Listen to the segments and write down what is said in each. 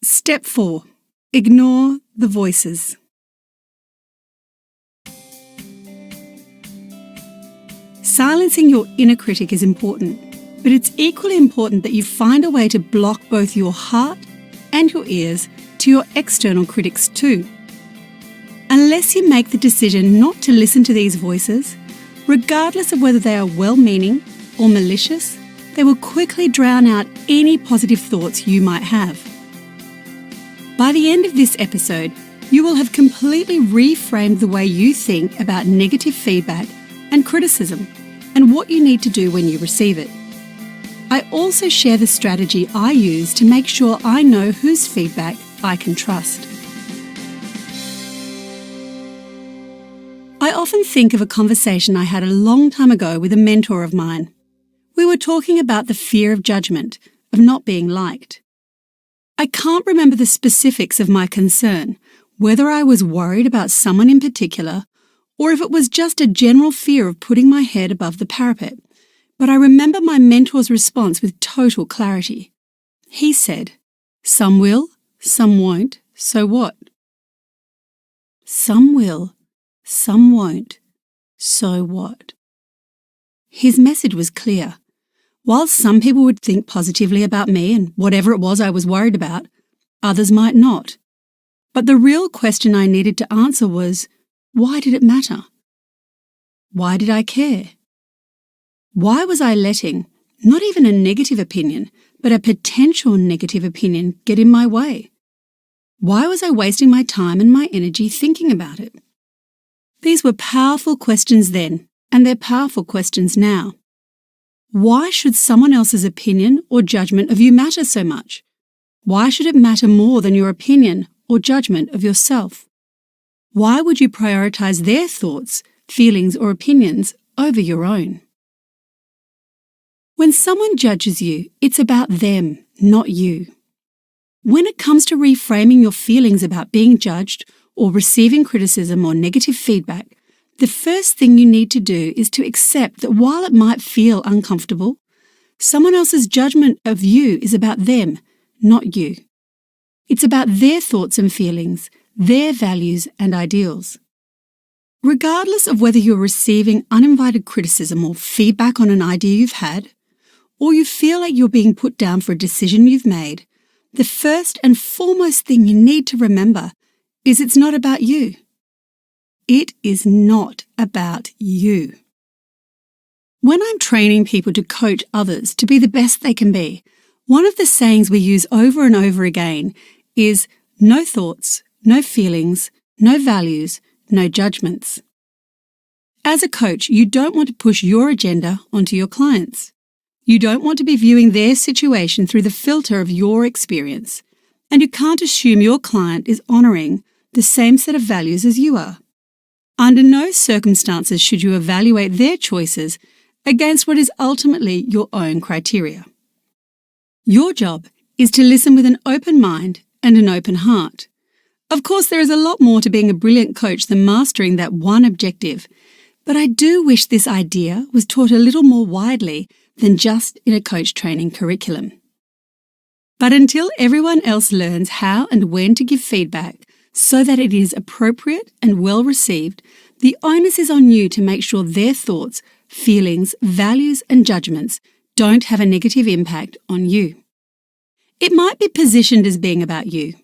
Step 4. Ignore the voices. Silencing your inner critic is important, but it's equally important that you find a way to block both your heart and your ears to your external critics too. Unless you make the decision not to listen to these voices, regardless of whether they are well-meaning or malicious, they will quickly drown out any positive thoughts you might have. By the end of this episode, you will have completely reframed the way you think about negative feedback and criticism and what you need to do when you receive it. I also share the strategy I use to make sure I know whose feedback I can trust. I often think of a conversation I had a long time ago with a mentor of mine. We were talking about the fear of judgment, of not being liked. I can't remember the specifics of my concern, whether I was worried about someone in particular, or if it was just a general fear of putting my head above the parapet, but I remember my mentor's response with total clarity. He said, "Some will, some won't, so what?" Some will, some won't, so what? His message was clear. While some people would think positively about me and whatever it was I was worried about, others might not. But the real question I needed to answer was, why did it matter? Why did I care? Why was I letting, not even a negative opinion, but a potential negative opinion get in my way? Why was I wasting my time and my energy thinking about it? These were powerful questions then, and they're powerful questions now. Why should someone else's opinion or judgment of you matter so much? Why should it matter more than your opinion or judgment of yourself? Why would you prioritize their thoughts, feelings, or opinions over your own? When someone judges you, it's about them, not you. When it comes to reframing your feelings about being judged or receiving criticism or negative feedback, the first thing you need to do is to accept that while it might feel uncomfortable, someone else's judgment of you is about them, not you. It's about their thoughts and feelings, their values and ideals. Regardless of whether you're receiving uninvited criticism or feedback on an idea you've had, or you feel like you're being put down for a decision you've made, the first and foremost thing you need to remember is it's not about you. It is not about you. When I'm training people to coach others to be the best they can be, one of the sayings we use over and over again is no thoughts, no feelings, no values, no judgments. As a coach, you don't want to push your agenda onto your clients. You don't want to be viewing their situation through the filter of your experience, and you can't assume your client is honouring the same set of values as you are. Under no circumstances should you evaluate their choices against what is ultimately your own criteria. Your job is to listen with an open mind and an open heart. Of course, there is a lot more to being a brilliant coach than mastering that one objective, but I do wish this idea was taught a little more widely than just in a coach training curriculum. But until everyone else learns how and when to give feedback so that it is appropriate and well received, the onus is on you to make sure their thoughts, feelings, values and judgments don't have a negative impact on you. It might be positioned as being about you,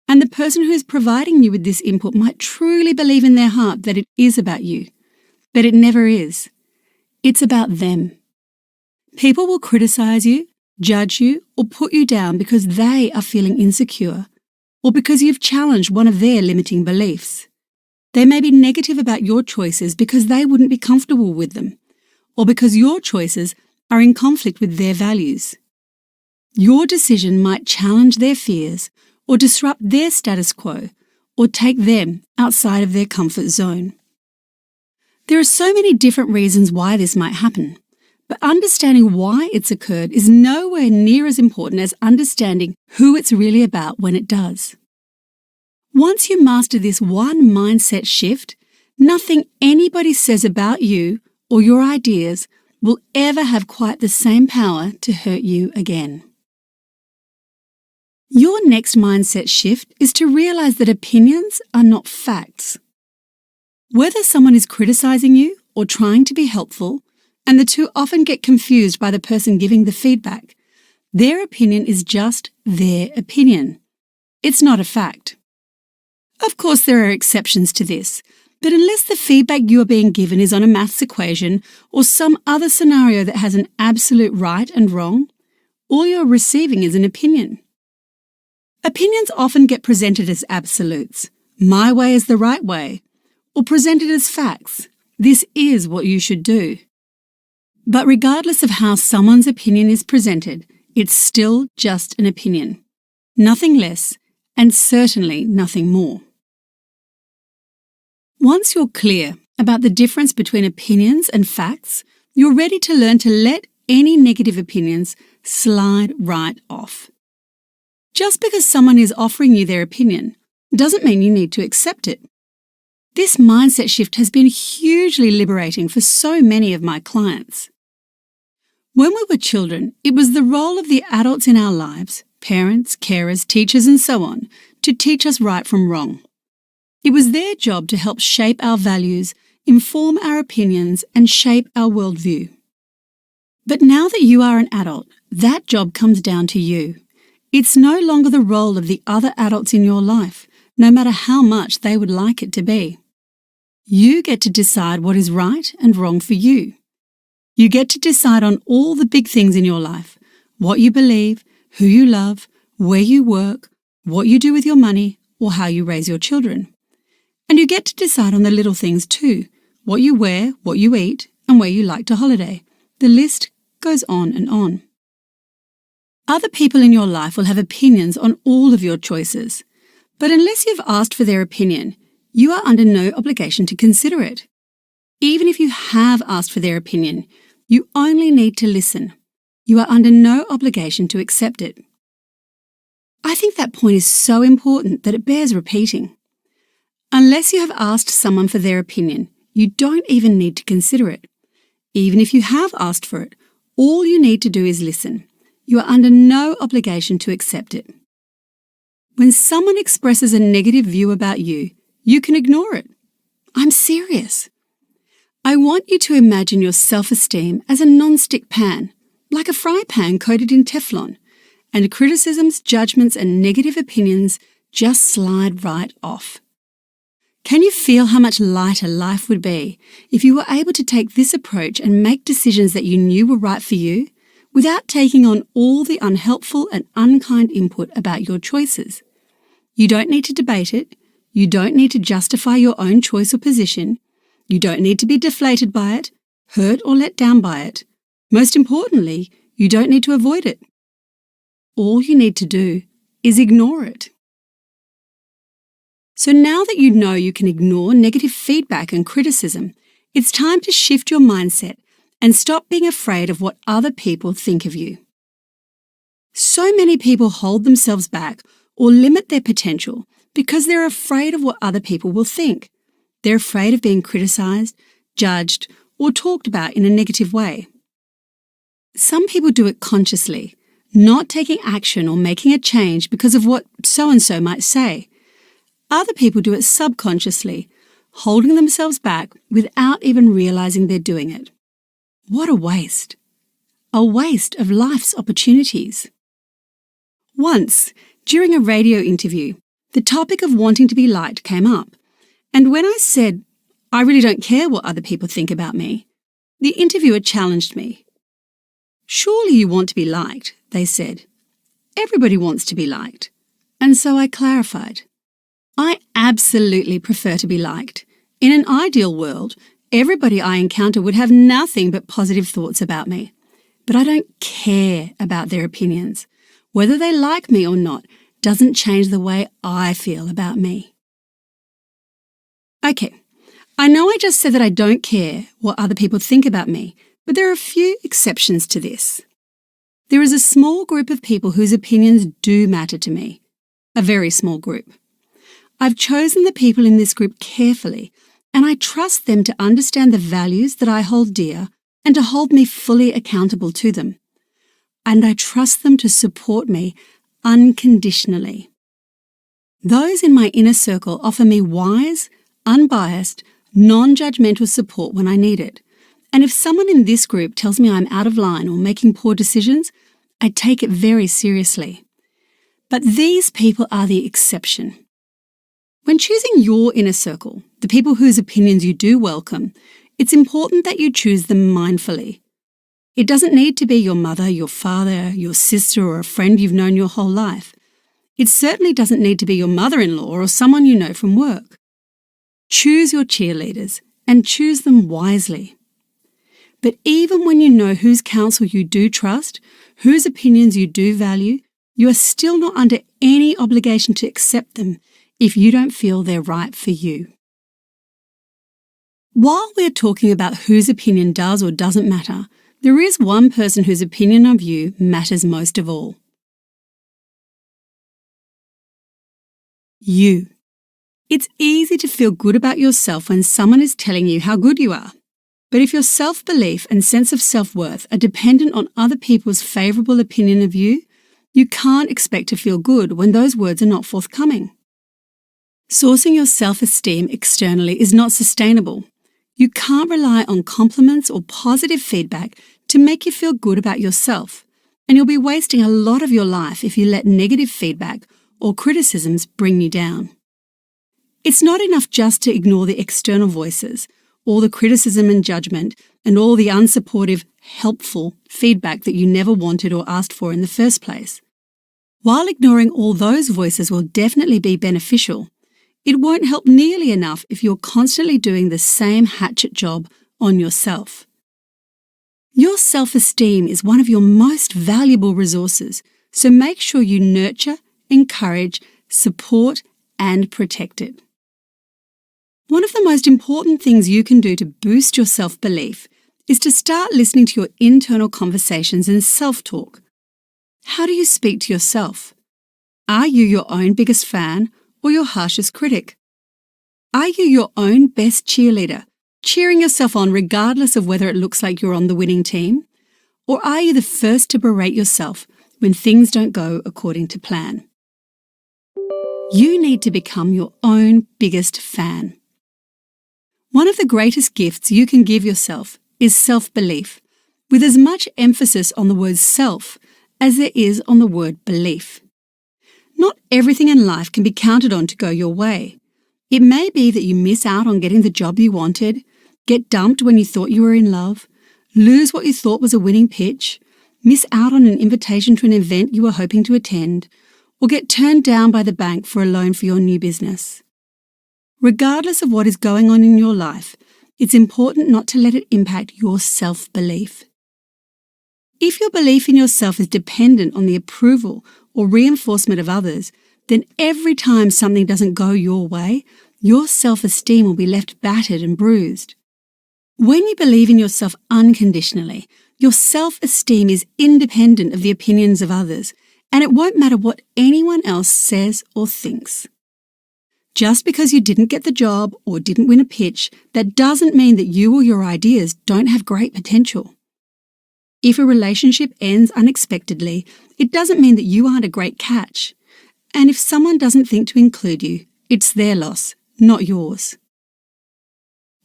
and the person who is providing you with this input might truly believe in their heart that it is about you, but it never is. It's about them. People will criticize you, judge you, or put you down because they are feeling insecure, or because you've challenged one of their limiting beliefs. They may be negative about your choices because they wouldn't be comfortable with them, or because your choices are in conflict with their values. Your decision might challenge their fears, or disrupt their status quo, or take them outside of their comfort zone. There are so many different reasons why this might happen, but understanding why it's occurred is nowhere near as important as understanding who it's really about when it does. Once you master this one mindset shift, nothing anybody says about you or your ideas will ever have quite the same power to hurt you again. Your next mindset shift is to realize that opinions are not facts. Whether someone is criticizing you or trying to be helpful, and the two often get confused by the person giving the feedback, their opinion is just their opinion. It's not a fact. Of course, there are exceptions to this, but unless the feedback you are being given is on a maths equation or some other scenario that has an absolute right and wrong, all you're receiving is an opinion. Opinions often get presented as absolutes. My way is the right way. Or presented as facts. This is what you should do. But regardless of how someone's opinion is presented, it's still just an opinion. Nothing less, and certainly nothing more. Once you're clear about the difference between opinions and facts, you're ready to learn to let any negative opinions slide right off. Just because someone is offering you their opinion doesn't mean you need to accept it. This mindset shift has been hugely liberating for so many of my clients. When we were children, it was the role of the adults in our lives, parents, carers, teachers, and so on, to teach us right from wrong. It was their job to help shape our values, inform our opinions, and shape our worldview. But now that you are an adult, that job comes down to you. It's no longer the role of the other adults in your life, no matter how much they would like it to be. You get to decide what is right and wrong for you. You get to decide on all the big things in your life, what you believe, who you love, where you work, what you do with your money, or how you raise your children. And you get to decide on the little things too, what you wear, what you eat, and where you like to holiday. The list goes on and on. Other people in your life will have opinions on all of your choices, but unless you've asked for their opinion, you are under no obligation to consider it. Even if you have asked for their opinion, you only need to listen. You are under no obligation to accept it. I think that point is so important that it bears repeating. Unless you have asked someone for their opinion, you don't even need to consider it. Even if you have asked for it, all you need to do is listen. You are under no obligation to accept it. When someone expresses a negative view about you, you can ignore it. I'm serious. I want you to imagine your self-esteem as a non-stick pan, like a fry pan coated in Teflon, and criticisms, judgments, and negative opinions just slide right off. Can you feel how much lighter life would be if you were able to take this approach and make decisions that you knew were right for you, without taking on all the unhelpful and unkind input about your choices? You don't need to debate it. You don't need to justify your own choice or position. You don't need to be deflated by it, hurt or let down by it. Most importantly, you don't need to avoid it. All you need to do is ignore it. So now that you know you can ignore negative feedback and criticism, it's time to shift your mindset and stop being afraid of what other people think of you. So many people hold themselves back or limit their potential because they're afraid of what other people will think. They're afraid of being criticized, judged, or talked about in a negative way. Some people do it consciously, not taking action or making a change because of what so-and-so might say. Other people do it subconsciously, holding themselves back without even realizing they're doing it. What a waste! A waste of life's opportunities. Once, during a radio interview, the topic of wanting to be liked came up, and when I said, I really don't care what other people think about me, the interviewer challenged me. Surely you want to be liked, they said. Everybody wants to be liked. And so I clarified. I absolutely prefer to be liked. In an ideal world, everybody I encounter would have nothing but positive thoughts about me. But I don't care about their opinions. Whether they like me or not doesn't change the way I feel about me. Okay, I know I just said that I don't care what other people think about me, but there are a few exceptions to this. There is a small group of people whose opinions do matter to me. A very small group. I've chosen the people in this group carefully, and I trust them to understand the values that I hold dear and to hold me fully accountable to them. And I trust them to support me unconditionally. Those in my inner circle offer me wise, unbiased, non-judgmental support when I need it. And if someone in this group tells me I'm out of line or making poor decisions, I take it very seriously. But these people are the exception. When choosing your inner circle, the people whose opinions you do welcome, it's important that you choose them mindfully. It doesn't need to be your mother, your father, your sister, or a friend you've known your whole life. It certainly doesn't need to be your mother-in-law or someone you know from work. Choose your cheerleaders and choose them wisely. But even when you know whose counsel you do trust, whose opinions you do value, you are still not under any obligation to accept them if you don't feel they're right for you. While we're talking about whose opinion does or doesn't matter, there is one person whose opinion of you matters most of all. You. It's easy to feel good about yourself when someone is telling you how good you are. But if your self-belief and sense of self-worth are dependent on other people's favourable opinion of you, you can't expect to feel good when those words are not forthcoming. Sourcing your self-esteem externally is not sustainable. You can't rely on compliments or positive feedback to make you feel good about yourself, and you'll be wasting a lot of your life if you let negative feedback or criticisms bring you down. It's not enough just to ignore the external voices, all the criticism and judgment, and all the unsupportive, helpful feedback that you never wanted or asked for in the first place. While ignoring all those voices will definitely be beneficial, it won't help nearly enough if you're constantly doing the same hatchet job on yourself. Your self-esteem is one of your most valuable resources, so make sure you nurture, encourage, support, and protect it. One of the most important things you can do to boost your self-belief is to start listening to your internal conversations and self-talk. How do you speak to yourself? Are you your own biggest fan or your harshest critic? Are you your own best cheerleader, cheering yourself on regardless of whether it looks like you're on the winning team? Or are you the first to berate yourself when things don't go according to plan? You need to become your own biggest fan. One of the greatest gifts you can give yourself is self-belief, with as much emphasis on the word self as there is on the word belief. Not everything in life can be counted on to go your way. It may be that you miss out on getting the job you wanted, get dumped when you thought you were in love, lose what you thought was a winning pitch, miss out on an invitation to an event you were hoping to attend, or get turned down by the bank for a loan for your new business. Regardless of what is going on in your life, it's important not to let it impact your self-belief. If your belief in yourself is dependent on the approval or reinforcement of others, then every time something doesn't go your way, your self-esteem will be left battered and bruised. When you believe in yourself unconditionally, your self-esteem is independent of the opinions of others, and it won't matter what anyone else says or thinks. Just because you didn't get the job or didn't win a pitch, that doesn't mean that you or your ideas don't have great potential. If a relationship ends unexpectedly, it doesn't mean that you aren't a great catch. And if someone doesn't think to include you, it's their loss, not yours.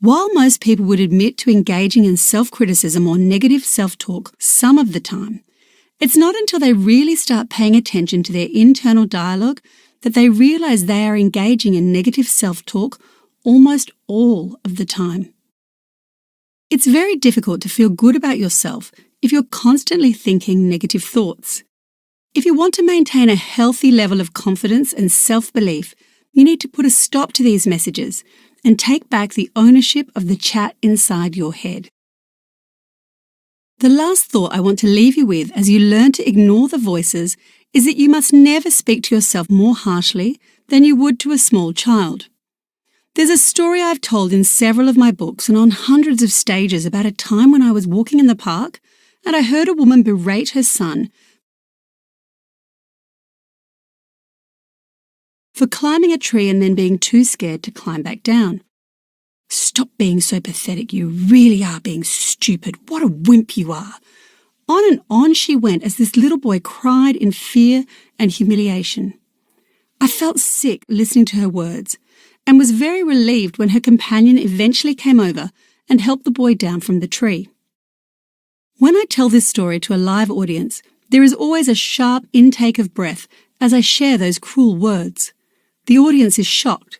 While most people would admit to engaging in self-criticism or negative self-talk some of the time, it's not until they really start paying attention to their internal dialogue that they realize they are engaging in negative self-talk almost all of the time. It's very difficult to feel good about yourself if you're constantly thinking negative thoughts. If you want to maintain a healthy level of confidence and self-belief, you need to put a stop to these messages and take back the ownership of the chat inside your head. The last thought I want to leave you with as you learn to ignore the voices is that you must never speak to yourself more harshly than you would to a small child. There's a story I've told in several of my books and on hundreds of stages about a time when I was walking in the park and I heard a woman berate her son for climbing a tree and then being too scared to climb back down. "Stop being so pathetic, you really are being stupid. What a wimp you are." On she went as this little boy cried in fear and humiliation. I felt sick listening to her words and was very relieved when her companion eventually came over and helped the boy down from the tree. When I tell this story to a live audience, there is always a sharp intake of breath as I share those cruel words. The audience is shocked.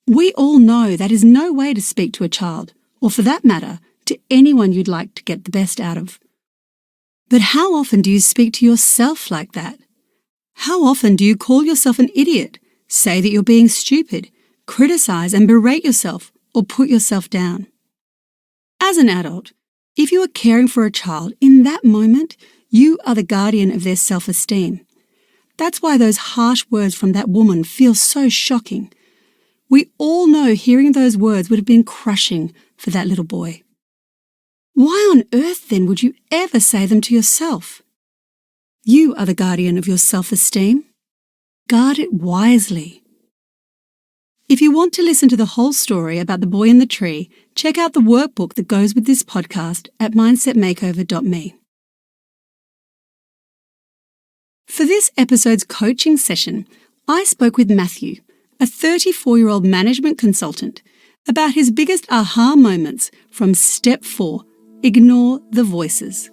We all know that is no way to speak to a child, or for that matter, to anyone you'd like to get the best out of. But how often do you speak to yourself like that? How often do you call yourself an idiot, say that you're being stupid, criticize and berate yourself, or put yourself down? As an adult, if you are caring for a child, in that moment, you are the guardian of their self-esteem. That's why those harsh words from that woman feel so shocking. We all know hearing those words would have been crushing for that little boy. Why on earth then would you ever say them to yourself? You are the guardian of your self-esteem. Guard it wisely. If you want to listen to the whole story about the boy in the tree, check out the workbook that goes with this podcast at mindsetmakeover.me. For this episode's coaching session, I spoke with Matthew, a 34-year-old management consultant, about his biggest aha moments from Step 4, Ignore the Voices.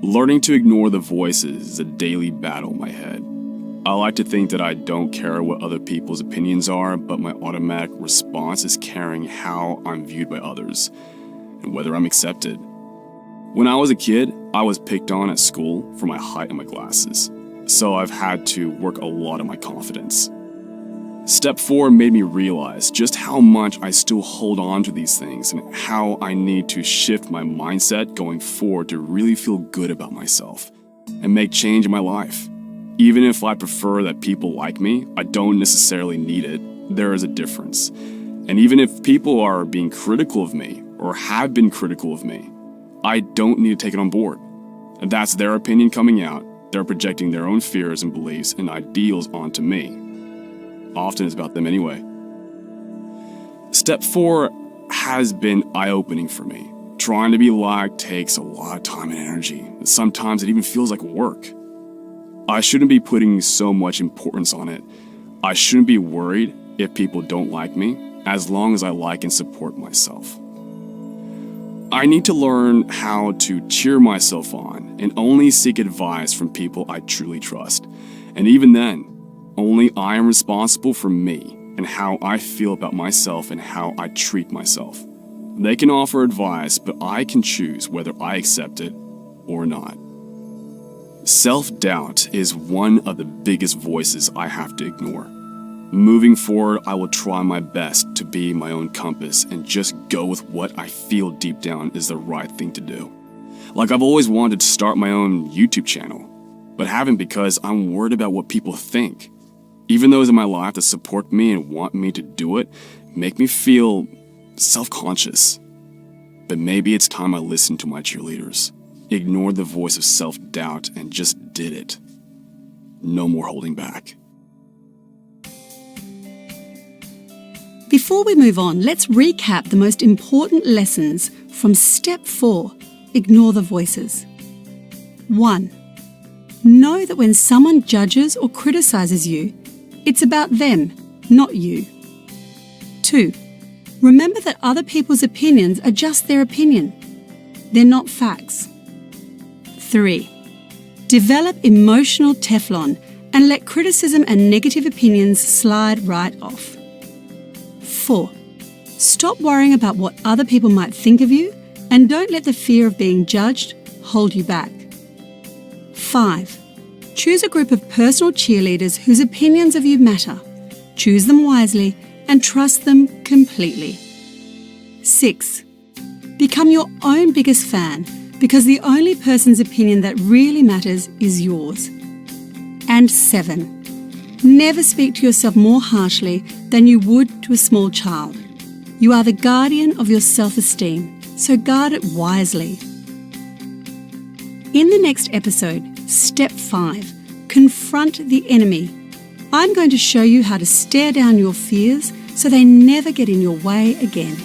Learning to ignore the voices is a daily battle in my head. I like to think that I don't care what other people's opinions are, but my automatic response is caring how I'm viewed by others and whether I'm accepted. When I was a kid, I was picked on at school for my height and my glasses, so I've had to work a lot on my confidence. Step 4 made me realize just how much I still hold on to these things and how I need to shift my mindset going forward to really feel good about myself and make change in my life. Even if I prefer that people like me, I don't necessarily need it. There is a difference. And even if people are being critical of me or have been critical of me, I don't need to take it on board. And that's their opinion coming out. They're projecting their own fears and beliefs and ideals onto me. Often it's about them anyway. Step 4 has been eye-opening for me. Trying to be liked takes a lot of time and energy. Sometimes it even feels like work. I shouldn't be putting so much importance on it. I shouldn't be worried if people don't like me, as long as I like and support myself. I need to learn how to cheer myself on and only seek advice from people I truly trust. And even then, only I am responsible for me and how I feel about myself and how I treat myself. They can offer advice, but I can choose whether I accept it or not. Self-doubt is one of the biggest voices I have to ignore. Moving forward, I will try my best to be my own compass and just go with what I feel deep down is the right thing to do. Like I've always wanted to start my own YouTube channel, but haven't because I'm worried about what people think. Even those in my life that support me and want me to do it make me feel self-conscious. But maybe it's time I listened to my cheerleaders, ignored the voice of self-doubt, and just did it. No more holding back. Before we move on, let's recap the most important lessons from Step 4, Ignore the Voices. 1. Know that when someone judges or criticizes you, it's about them, not you. 2. Remember that other people's opinions are just their opinion. They're not facts. 3. Develop emotional Teflon and let criticism and negative opinions slide right off. 4. Stop worrying about what other people might think of you and don't let the fear of being judged hold you back. 5. Choose a group of personal cheerleaders whose opinions of you matter. Choose them wisely and trust them completely. 6. Become your own biggest fan because the only person's opinion that really matters is yours. And 7. Never speak to yourself more harshly than you would to a small child. You are the guardian of your self-esteem, so guard it wisely. In the next episode, Step 5, Confront the Enemy. I'm going to show you how to stare down your fears so they never get in your way again.